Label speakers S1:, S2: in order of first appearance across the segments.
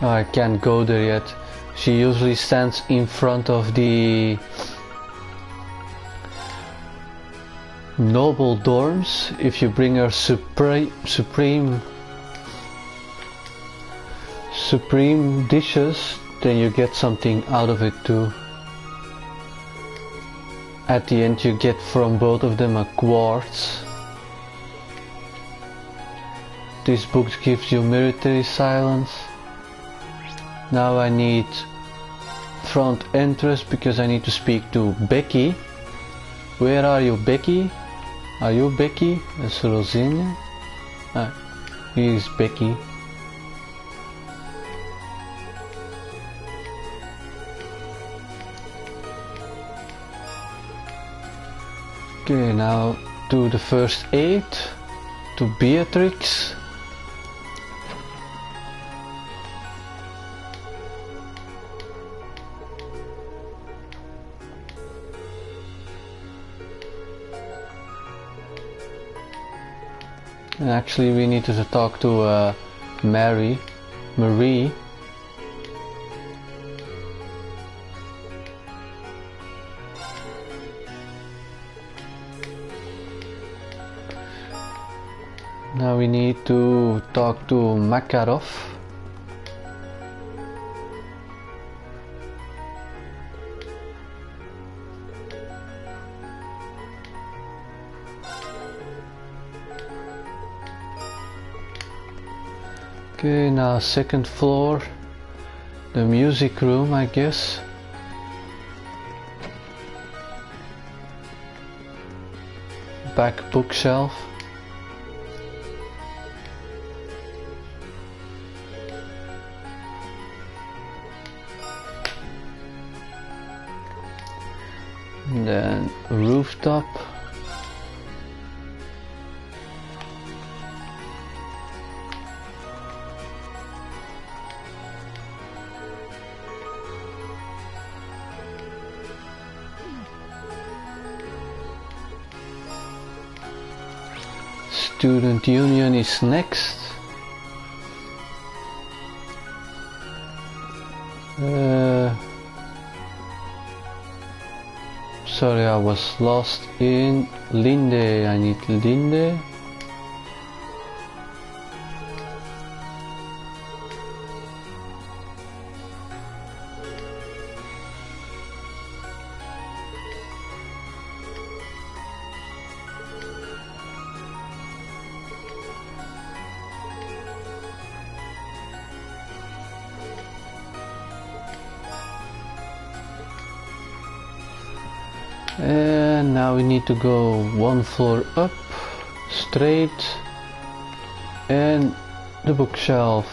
S1: I can't go there yet. She usually stands in front of the noble dorms. If you bring her supreme dishes, then you get something out of it too. At the end you get from both of them a quartz. This book gives you military silence. Now I need front entrance because I need to speak to Becky. Where are you, Becky? Are you Becky? That's Rosine. Ah, here is Becky. Okay, now do the first aid to Beatrix. And actually we need to talk to Marie. Now we need to talk to Makarov. Okay, now second floor, the music room, I guess. Back bookshelf. And then rooftop. Student Union is next. Sorry, I was lost in Linde. I need Linde. And now we need to go one floor up, straight, and the bookshelf.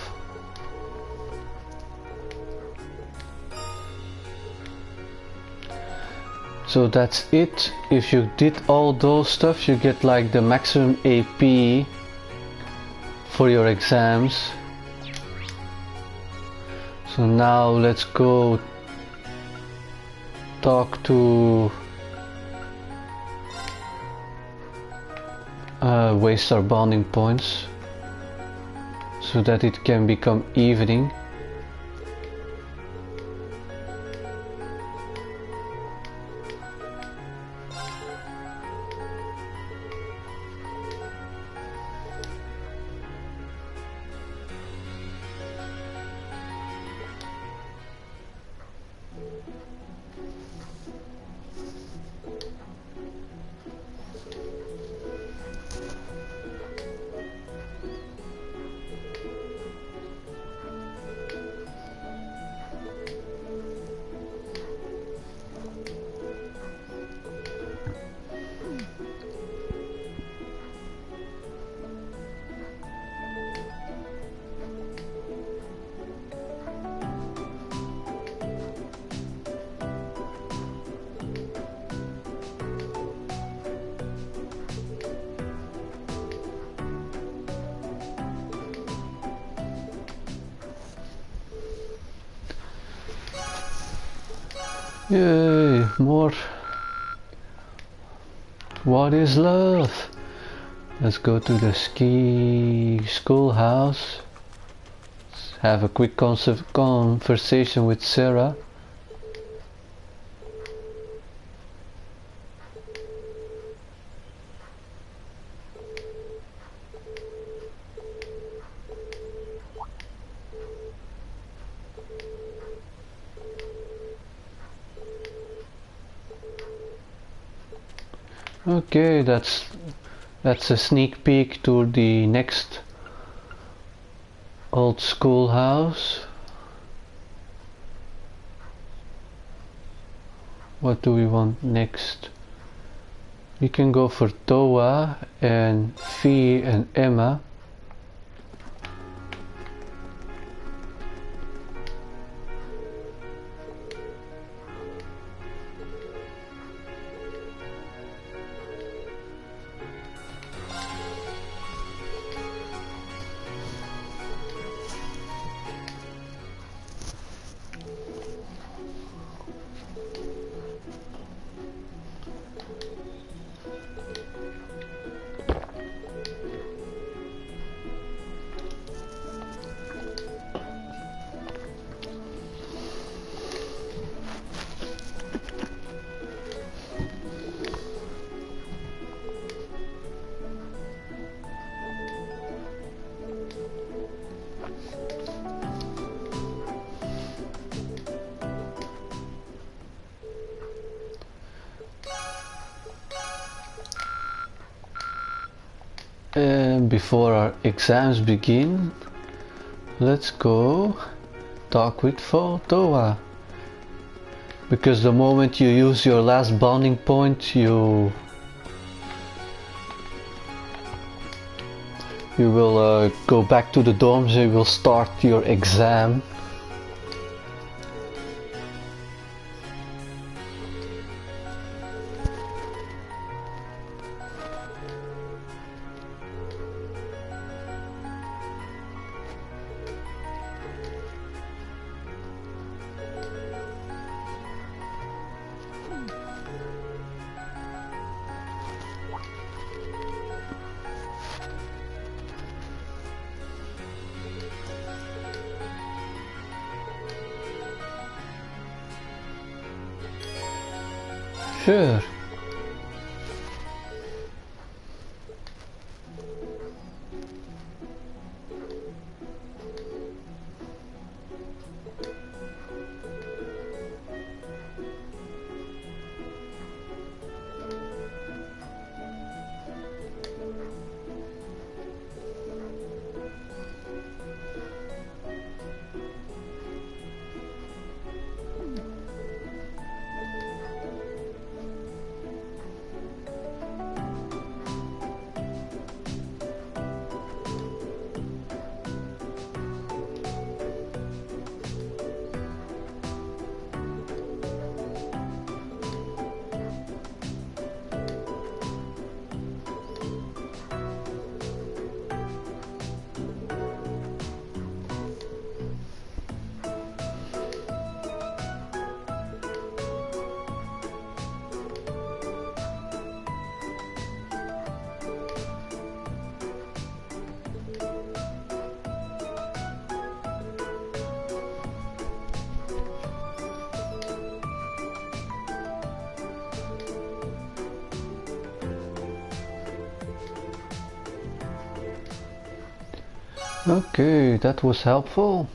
S1: So that's it. If you did all those stuff, you get like the maximum AP for your exams. So now let's go talk to waste our bonding points so that it can become evening. Yay, more. What is love? Let's go to the ski schoolhouse. have a quick conversation with Sarah. Okay, that's a sneak peek to the next old schoolhouse. What do we want next? We can go for Toa and Fee and Emma. And before our exams begin, let's go talk with Toa. Because the moment you use your last bonding point, you will go back to the dorms and you will start your exam. Sure. Okay, that was helpful.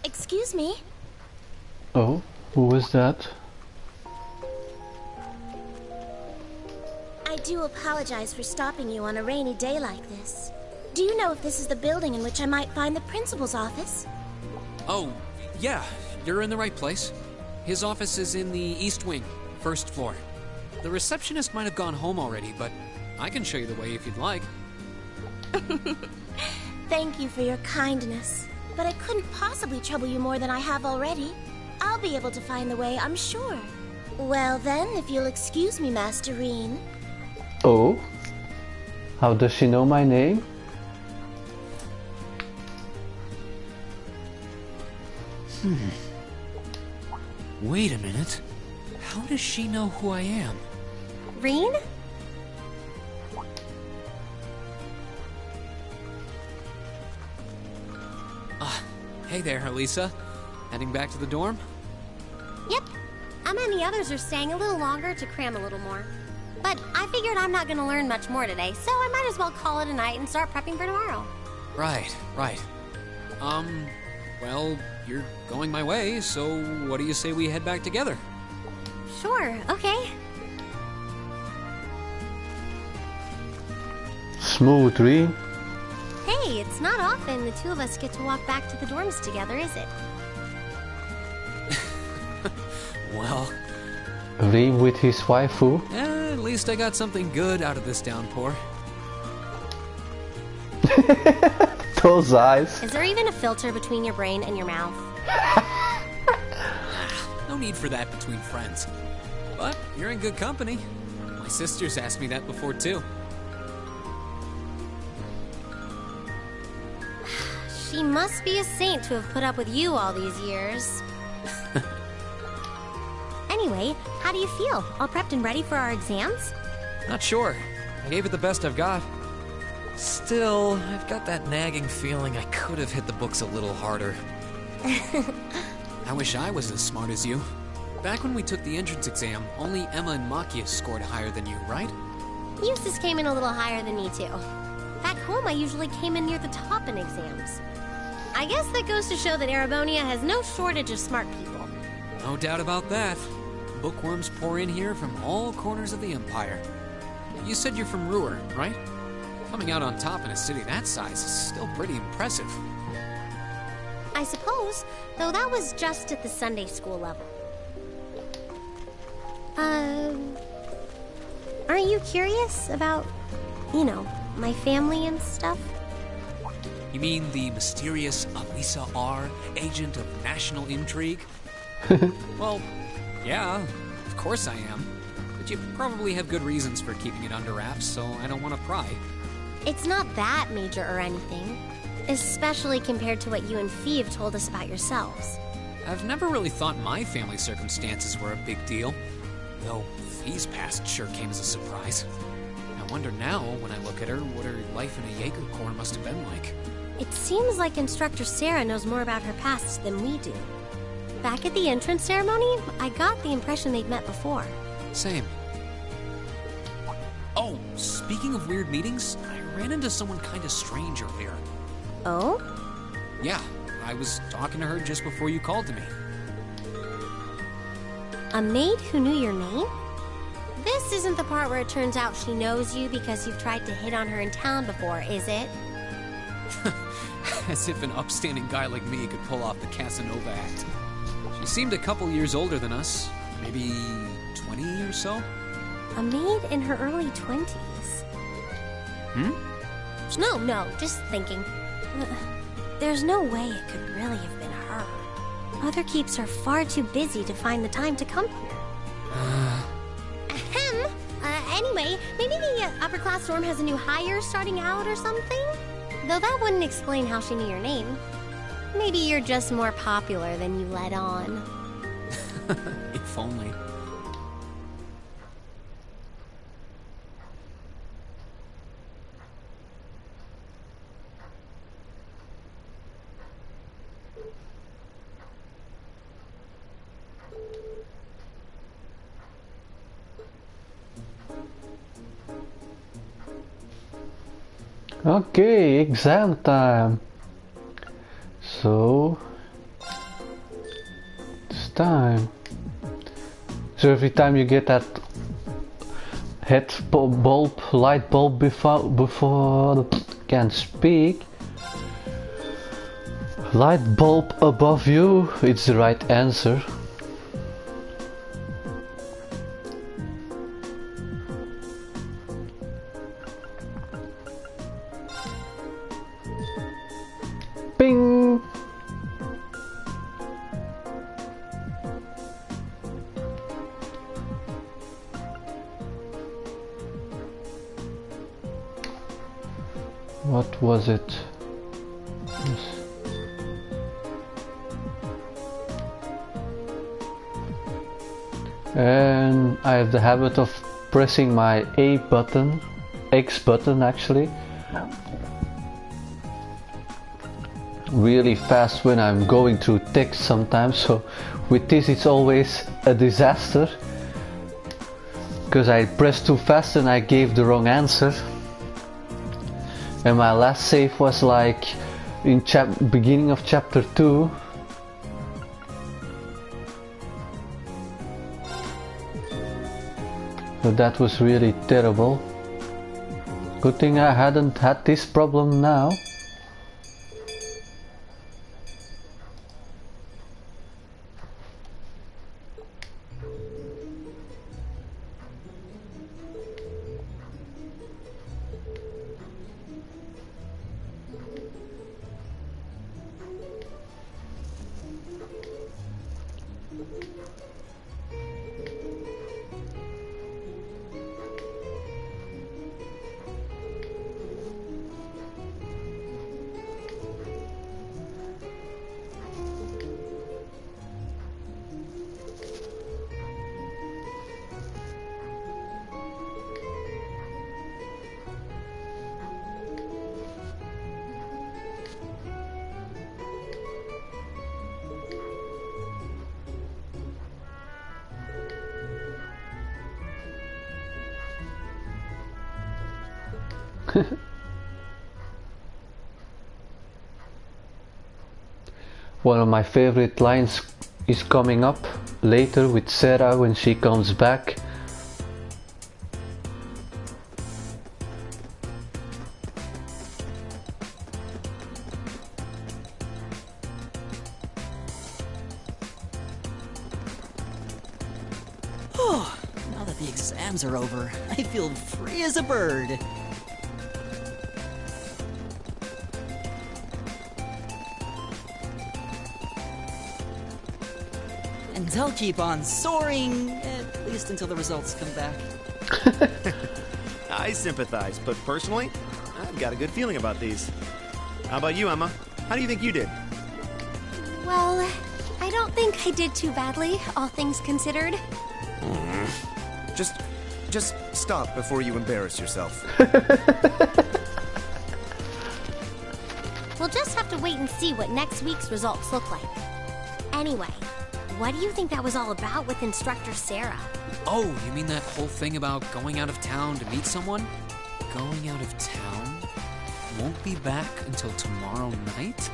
S2: Excuse me?
S1: Oh, who was that?
S2: I do apologize for stopping you on a rainy day like this. Do you know if this is the building in which I might find the principal's office?
S3: Oh, yeah, you're in the right place. His office is in the East Wing, first floor. The receptionist might have gone home already, but I can show you the way if you'd like.
S2: Thank you for your kindness, but I couldn't possibly trouble you more than I have already. I'll be able to find the way, I'm sure. Well then, if you'll excuse me, Master Reen.
S1: Oh? How does she know my name?
S3: Wait a minute. How does she know who I am?
S2: Reen?
S3: Hey there, Elisa. Heading back to the dorm?
S2: Yep. Emma and the others are staying a little longer to cram a little more. But I figured I'm not gonna learn much more today, so I might as well call it a night and start prepping for tomorrow.
S3: Right. Well, you're going my way, so what do you say we head back together?
S2: Sure, okay.
S1: Smooth, Reen.
S2: Hey, it's not often the two of us get to walk back to the dorms together, is it?
S3: Well...
S1: Reen with his waifu.
S3: At least I got something good out of this downpour.
S1: Those eyes.
S2: Is there even a filter between your brain and your mouth?
S3: No need for that between friends. But you're in good company. My sister's asked me that before, too.
S2: She must be a saint to have put up with you all these years. Anyway, how do you feel? All prepped and ready for our exams?
S3: Not sure. I gave it the best I've got. Still, I've got that nagging feeling I could have hit the books a little harder. I wish I was as smart as you. Back when we took the entrance exam, only Emma and Makia scored higher than you, right?
S2: Eustace came in a little higher than me, too. Back home, I usually came in near the top in exams. I guess that goes to show that Erebonia has no shortage of smart people.
S3: No doubt about that. Bookworms pour in here from all corners of the Empire. You said you're from Ruhr, right? Coming out on top in a city that size is still pretty impressive.
S2: I suppose, though that was just at the Sunday school level. Aren't you curious about, you know, my family and stuff?
S3: You mean the mysterious Elisa R., agent of national intrigue? Well, yeah, of course I am. But you probably have good reasons for keeping it under wraps, so I don't want to pry.
S2: It's not that major or anything. Especially compared to what you and Fee have told us about yourselves.
S3: I've never really thought my family circumstances were a big deal. Though Fee's past sure came as a surprise. I wonder now, when I look at her, what her life in a Jaeger Corps must have been like.
S2: It seems like Instructor Sarah knows more about her past than we do. Back at the entrance ceremony, I got the impression they'd met before.
S3: Same. Oh, speaking of weird meetings, I ran into someone kinda strange earlier.
S2: Oh?
S3: Yeah, I was talking to her just before you called to me.
S2: A maid who knew your name? This isn't the part where it turns out she knows you because you've tried to hit on her in town before, is it?
S3: As if an upstanding guy like me could pull off the Casanova act. She seemed a couple years older than us, maybe 20 or so.
S2: A maid in her early 20s. No, just thinking. There's no way it could really have been her. Other keeps are far too busy to find the time to come here. Ahem. Anyway, maybe the upper class dorm has a new hire starting out or something? Though that wouldn't explain how she knew your name. Maybe you're just more popular than you let on.
S3: If only.
S1: Okay, exam time. So it's time. So every time you get that light bulb before can't speak, light bulb above you, it's the right answer. Bing! What was it? Yes. And I have the habit of pressing my A button, X button actually, really fast when I'm going through text sometimes, so with this it's always a disaster because I pressed too fast and I gave the wrong answer. And my last save was like in beginning of chapter 2. So that was really terrible. Good thing I hadn't had this problem now. One of my favorite lines is coming up later with Sarah when she comes back.
S4: Now that the exams are over, I feel free as a bird. And I'll keep on soaring, at least until the results come back.
S5: I sympathize, but personally, I've got a good feeling about these. How about you, Emma? How do you think you did?
S2: Well, I don't think I did too badly, all things considered.
S6: Just stop before you embarrass yourself.
S2: We'll just have to wait and see what next week's results look like. Anyway, what do you think that was all about with Instructor Sarah?
S3: Oh, you mean that whole thing about going out of town to meet someone? Going out of town? Won't be back until tomorrow night?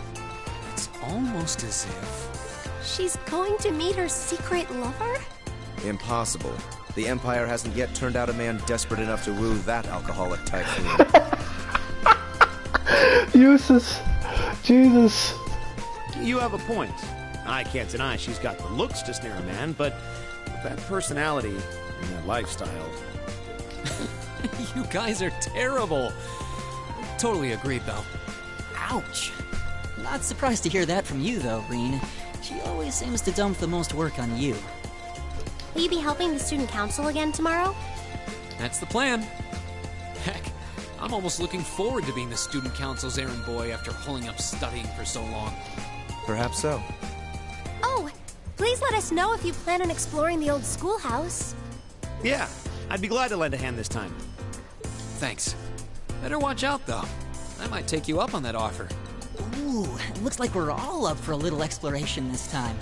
S3: It's almost as if...
S2: She's going to meet her secret lover?
S6: Impossible. The Empire hasn't yet turned out a man desperate enough to woo that alcoholic typhoon.
S1: Useless. Jesus.
S5: You have a point. I can't deny she's got the looks to snare a man, but that personality and that lifestyle...
S3: You guys are terrible. Totally agreed, though.
S4: Ouch. Not surprised to hear that from you, though, Reen. She always seems to dump the most work on you.
S2: Will you be helping the student council again tomorrow?
S3: That's the plan. Heck, I'm almost looking forward to being the student council's errand boy after holding up studying for so long.
S6: Perhaps so.
S2: Oh, please let us know if you plan on exploring the old schoolhouse.
S5: Yeah, I'd be glad to lend a hand this time.
S3: Thanks. Better watch out, though. I might take you up on that offer.
S4: Ooh, looks like we're all up for a little exploration this time.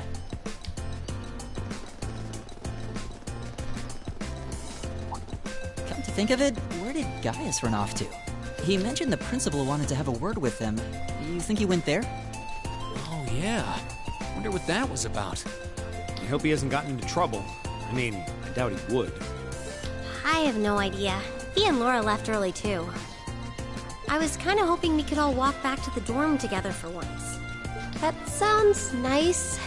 S4: Come to think of it, where did Gaius run off to? He mentioned the principal wanted to have a word with him. You think he went there?
S3: Oh, yeah. Wonder what that was about.
S5: I hope he hasn't gotten into trouble. I mean, I doubt he would.
S2: I have no idea. He and Laura left early, too. I was kind of hoping we could all walk back to the dorm together for once. That sounds nice.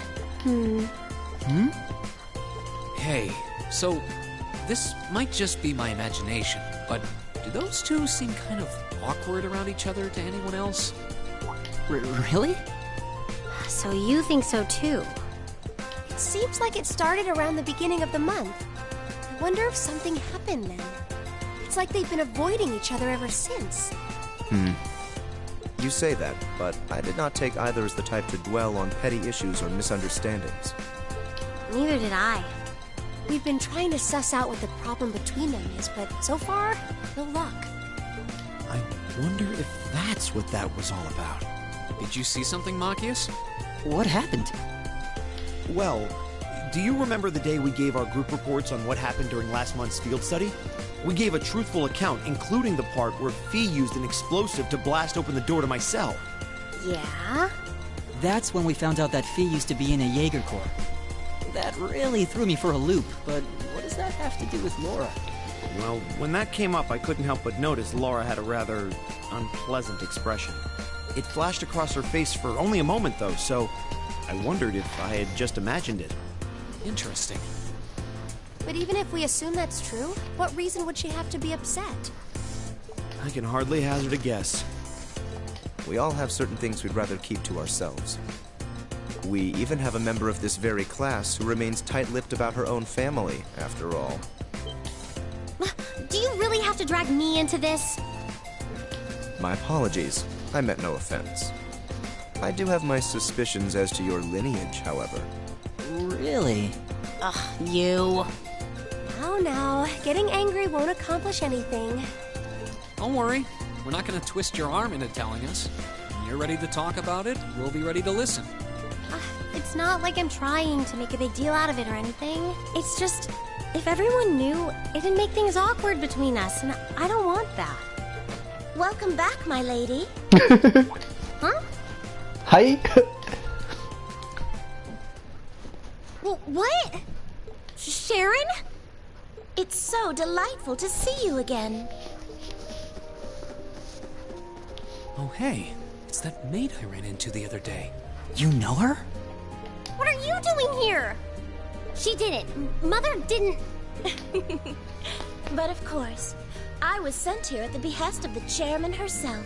S3: Hey, so this might just be my imagination, but do those two seem kind of awkward around each other to anyone else?
S4: Really?
S2: So you think so, too? It seems like it started around the beginning of the month. I wonder if something happened then. It's like they've been avoiding each other ever since.
S6: You say that, but I did not take either as the type to dwell on petty issues or misunderstandings.
S2: Neither did I. We've been trying to suss out what the problem between them is, but so far, no luck.
S5: I wonder if that's what that was all about.
S3: Did you see something, Machias?
S4: What happened?
S5: Well, do you remember the day we gave our group reports on what happened during last month's field study? We gave a truthful account, including the part where Fee used an explosive to blast open the door to my cell.
S2: Yeah?
S4: That's when we found out that Fee used to be in a Jaeger Corps. That really threw me for a loop, but what does that have to do with Laura?
S5: Well, when that came up, I couldn't help but notice Laura had a rather unpleasant expression. It flashed across her face for only a moment, though, so I wondered if I had just imagined it.
S3: Interesting.
S2: But even if we assume that's true, what reason would she have to be upset?
S5: I can hardly hazard a guess.
S6: We all have certain things we'd rather keep to ourselves. We even have a member of this very class who remains tight-lipped about her own family, after all.
S2: Do you really have to drag me into this?
S6: My apologies. I meant no offense. I do have my suspicions as to your lineage, however.
S4: Really?
S2: Ugh, you. Now, getting angry won't accomplish anything.
S3: Don't worry. We're not going to twist your arm into telling us. When you're ready to talk about it, we'll be ready to listen.
S2: It's not like I'm trying to make a big deal out of it or anything. It's just, if everyone knew, it'd make things awkward between us, and I don't want that. Welcome back, my lady. Huh?
S1: Hi.
S2: What? Sharon? It's so delightful to see you again.
S3: Oh, hey. It's that maid I ran into the other day.
S4: You know her?
S2: What are you doing here? She did it. Mother didn't... But of course, I was sent here at the behest of the chairman herself.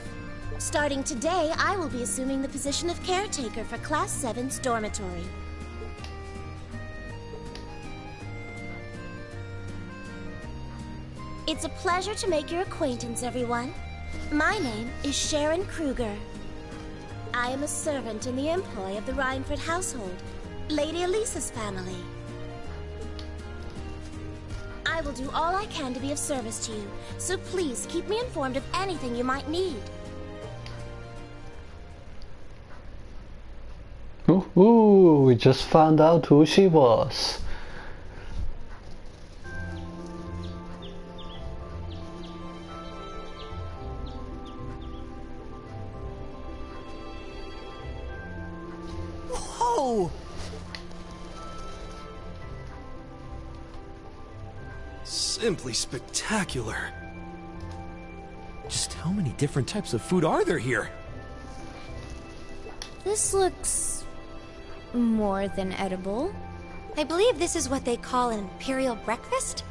S2: Starting today, I will be assuming the position of caretaker for Class 7's dormitory. It's a pleasure to make your acquaintance, everyone. My name is Sharon Kruger. I am a servant in the employ of the Rhineford household, Lady Elisa's family. I will do all I can to be of service to you, so please keep me informed of anything you might need.
S1: Ooh, we just found out who she was.
S5: Whoa! Simply spectacular. Just how many different types of food are there here?
S2: This looks... more than edible. I believe this is what they call an imperial breakfast?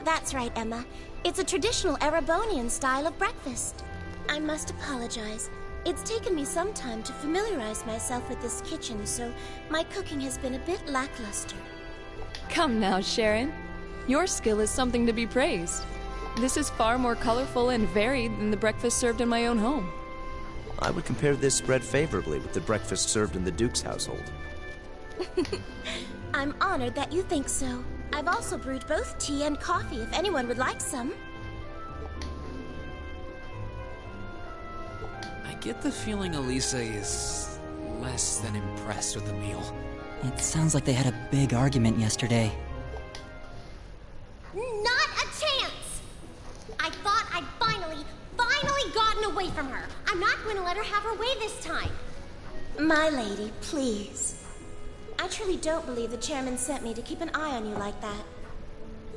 S2: That's right, Emma. It's a traditional Erebonian style of breakfast. I must apologize. It's taken me some time to familiarize myself with this kitchen, so my cooking has been a bit lackluster.
S7: Come now, Sharon. Your skill is something to be praised. This is far more colorful and varied than the breakfast served in my own home.
S6: I would compare this spread favorably with the breakfast served in the Duke's household.
S2: I'm honored that you think so. I've also brewed both tea and coffee if anyone would like some.
S3: I get the feeling Elisa is less than impressed with the meal.
S4: It sounds like they had a big argument yesterday.
S2: Not a chance! I thought I'd finally gotten away from her. I'm not going to let her have her way this time. My lady, please. I truly don't believe the chairman sent me to keep an eye on you like that.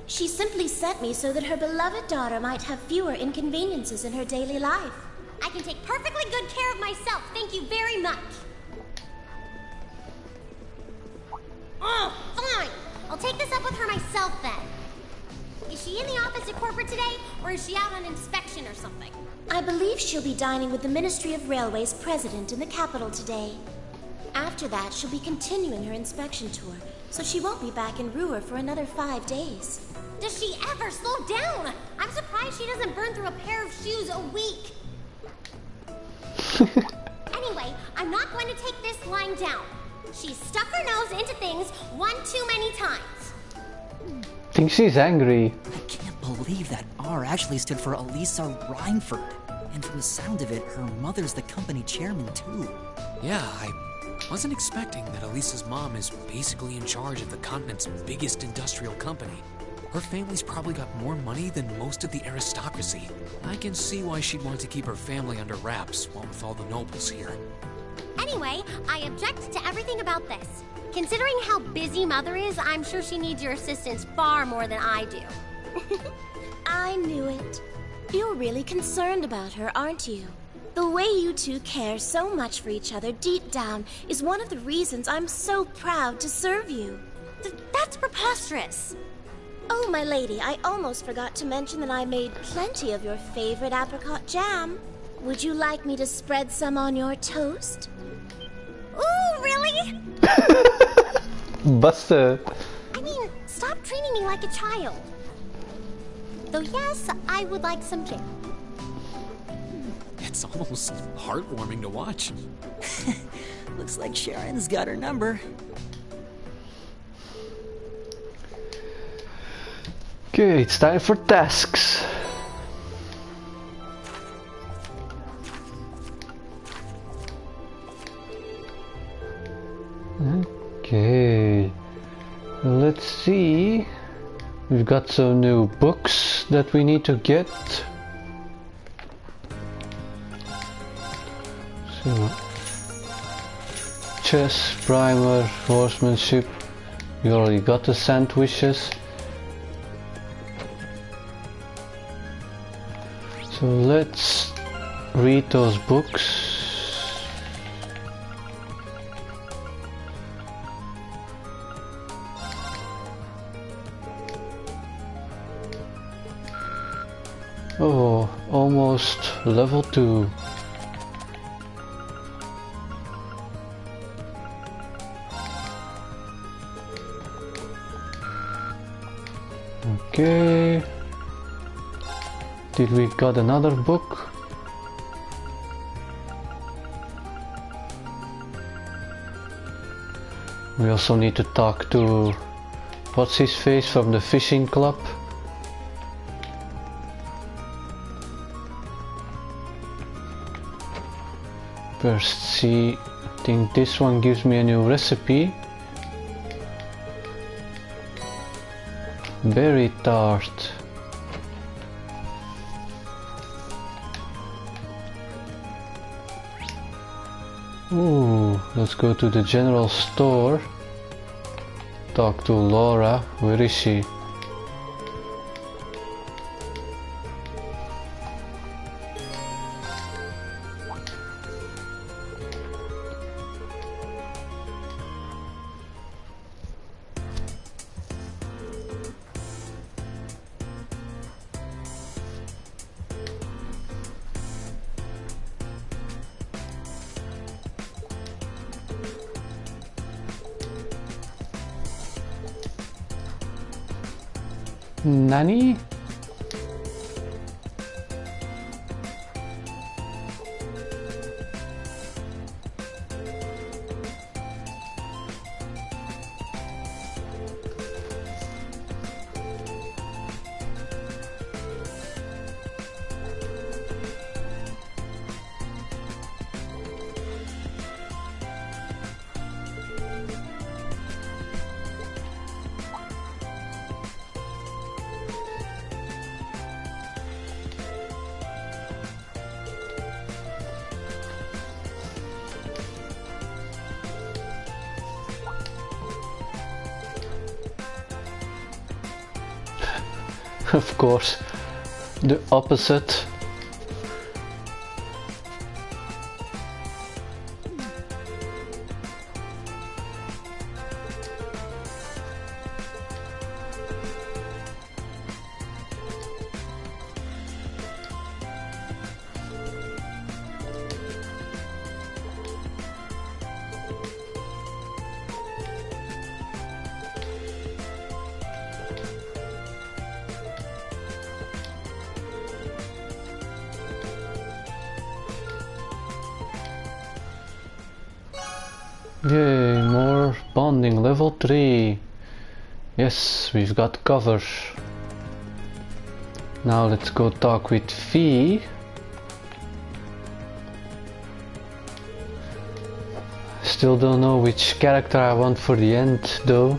S2: She simply sent me so that her beloved daughter might have fewer inconveniences in her daily life. I can take perfectly good care of myself, thank you very much. Oh, fine. I'll take this up with her myself then. Is she in the office at corporate today, or is she out on inspection or something? I believe she'll be dining with the Ministry of Railways president in the capital today. After that, she'll be continuing her inspection tour, so she won't be back in Ruhr for another 5 days. Does she ever slow down? I'm surprised she doesn't burn through a pair of shoes a week. Anyway, I'm not going to take this lying down. She's stuck her nose into things one too many times.
S1: think she's angry.
S4: I can't believe that R actually stood for Elisa Rhineford. And from the sound of it, her mother's the company chairman too.
S3: Yeah, I wasn't expecting that Elisa's mom is basically in charge of the continent's biggest industrial company. Her family's probably got more money than most of the aristocracy. I can see why she'd want to keep her family under wraps, while with all the nobles here.
S2: Anyway, I object to everything about this. Considering how busy Mother is, I'm sure she needs your assistance far more than I do.
S8: I knew it. You're really concerned about her, aren't you? The way you two care so much for each other deep down is one of the reasons I'm so proud to serve you.
S2: That's preposterous.
S8: Oh, my lady, I almost forgot to mention that I made plenty of your favorite apricot jam. Would you like me to spread some on your toast?
S2: Ooh, really?
S1: Busted.
S2: I mean, stop treating me like a child. Though yes, I would like some jam.
S3: It's almost heartwarming to watch.
S4: Looks like Sharon's got her number.
S1: Okay, it's time for tasks. Okay, let's see. We've got some new books that we need to get. So, chess, primer, horsemanship. We already got the sandwiches. So let's read those books. Oh, almost level 2. Okay. Did we got another book? We also need to talk to what's his face from the fishing club. First see, I think this one gives me a new recipe. Berry tart. Ooh, let's go to the general store. Talk to Laura. Where is she? Nani? Of course, the opposite. Yay, more bonding, level 3. Yes, we've got cover. Now let's go talk with Fee. Still don't know which character I want for the end though.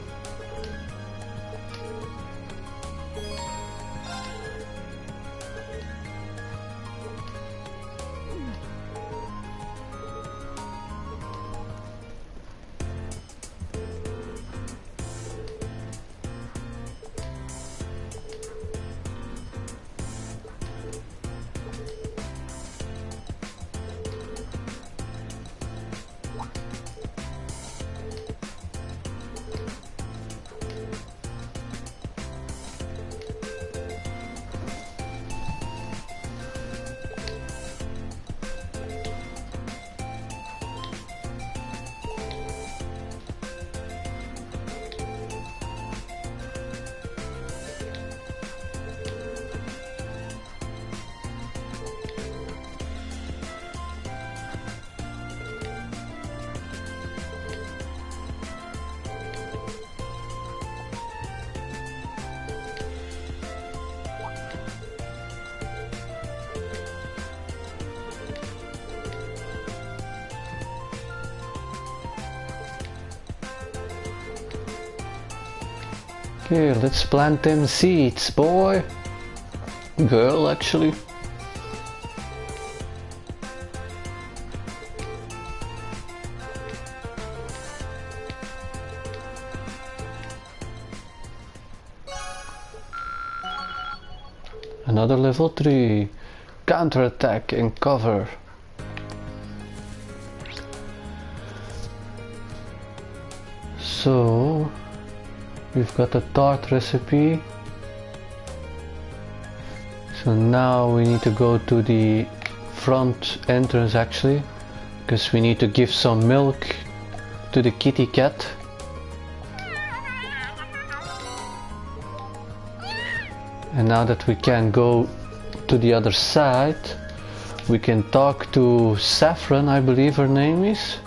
S1: Okay, let's plant them seeds, boy. Girl, actually. Another level 3. Counterattack and cover. So we've got a tart recipe. So now we need to go to the front entrance actually, because we need to give some milk to the kitty cat. And now that we can go to the other side, we can talk to Saffron, I believe her name is.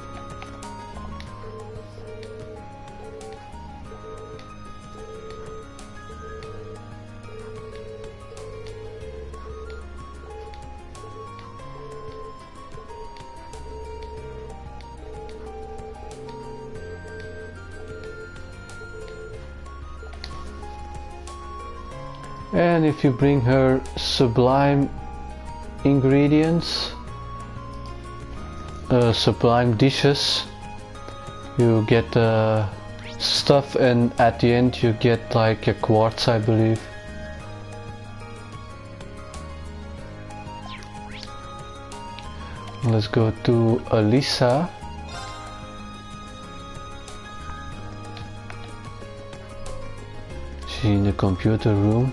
S1: And if you bring her sublime ingredients, sublime dishes, you get stuff, and at the end you get like a quartz, I believe. Let's go to Alisa. She's in the computer room.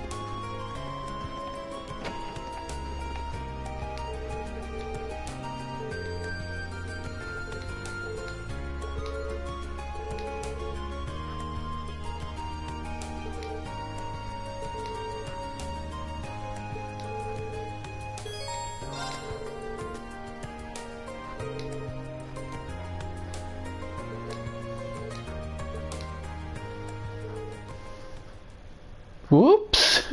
S1: Whoops!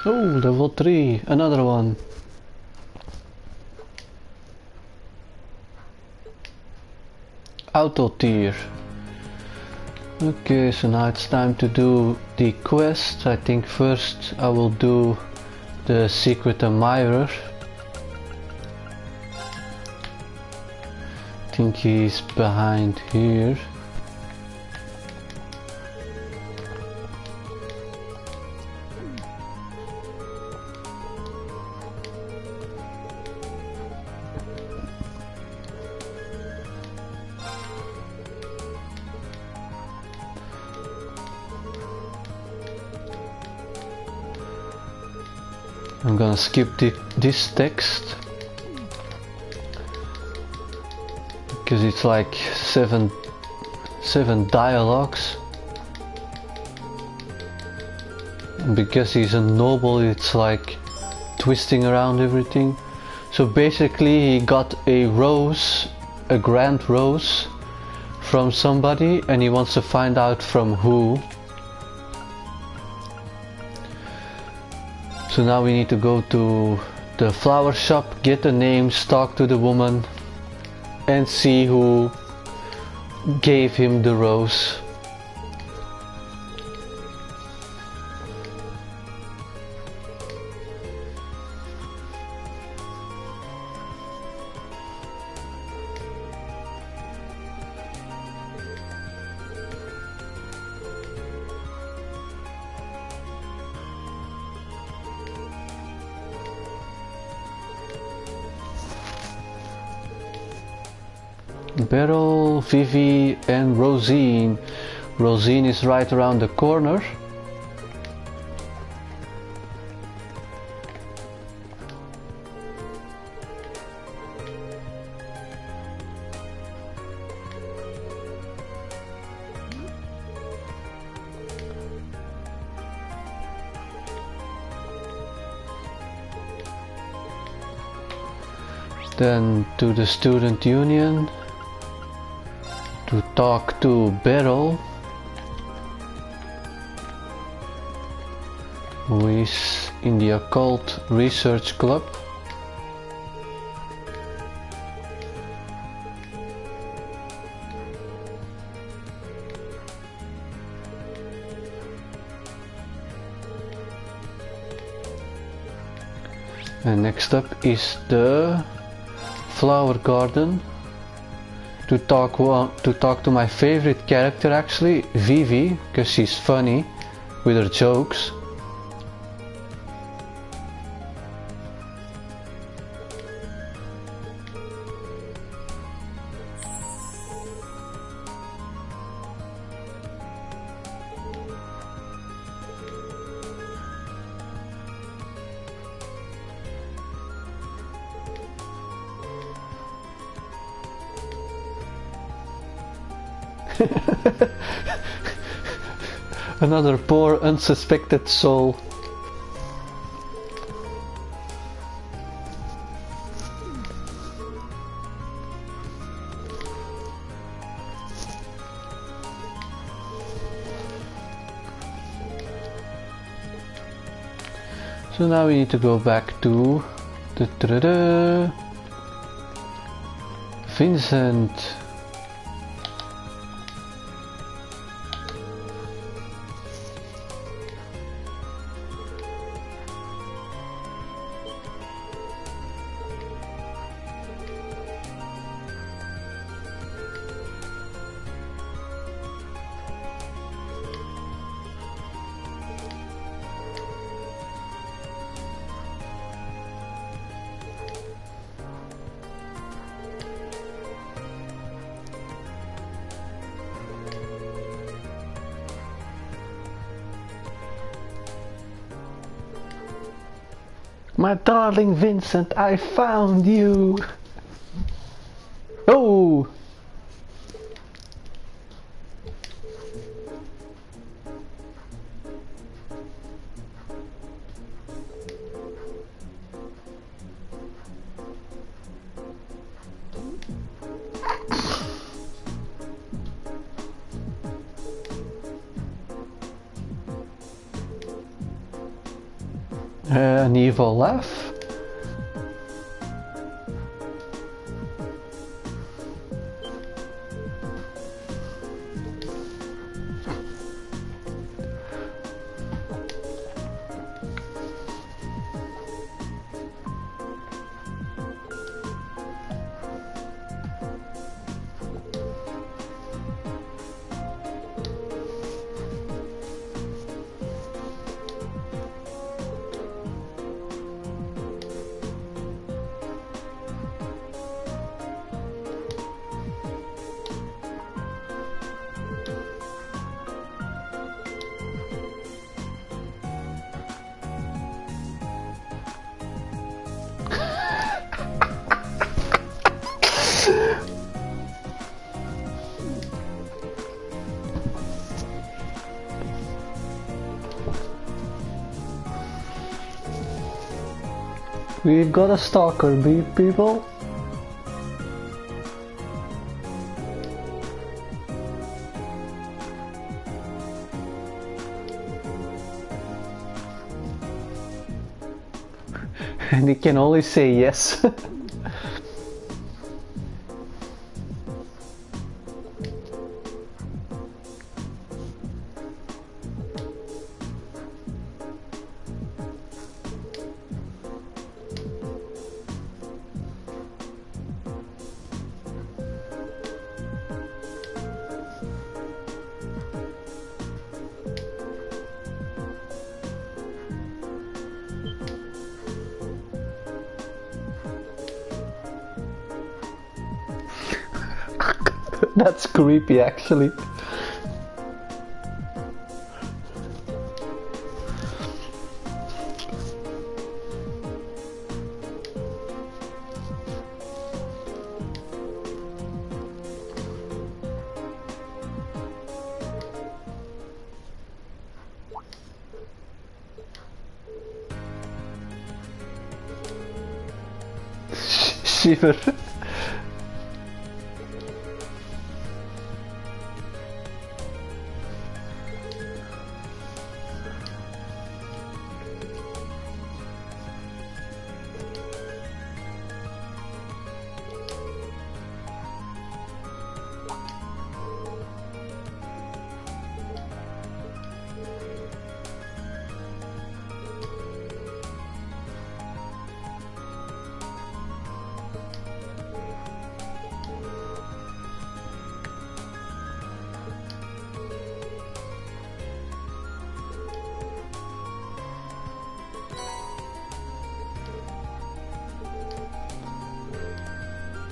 S1: Oh, level 3, another one. Auto tier. Okay, so now it's time to do the quest. I think first I will do the secret admirer. I think he's behind here. I'm gonna skip this text because it's like seven dialogues, and because he's a noble it's like twisting around everything. So basically he got a rose, a grand rose from somebody, and he wants to find out from who. So now we need to go to the flower shop, get the names, talk to the woman, and see who gave him the rose. Beryl, Vivi and Rosine. Rosine is right around the corner. Then to the student union to talk to Beryl, who is in the occult research club. And next up is the flower garden to talk to my favorite character, actually, Vivi, because she's funny with her jokes. Another poor unsuspected soul. So now we need to go back to Vincent. My darling Vincent, I found you! Oh! An evil laugh. We've got a stalker, people. And he can only say yes. That's creepy, actually. Shiver.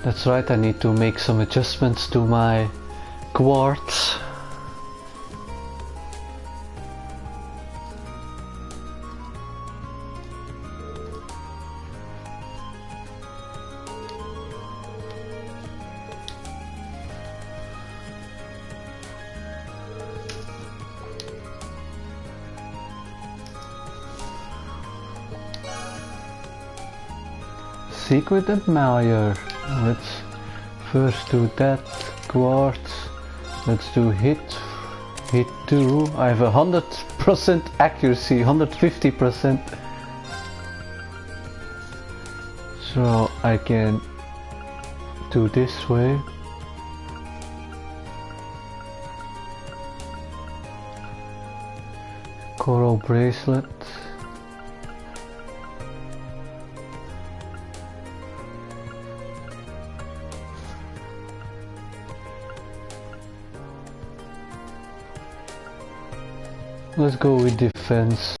S1: That's right, I need to make some adjustments to my quartz. Secret admirer. Let's first do that quartz. Let's do hit 2. I have 100% accuracy, 150%. So I can do this way. Coral bracelet. Let's go with defense.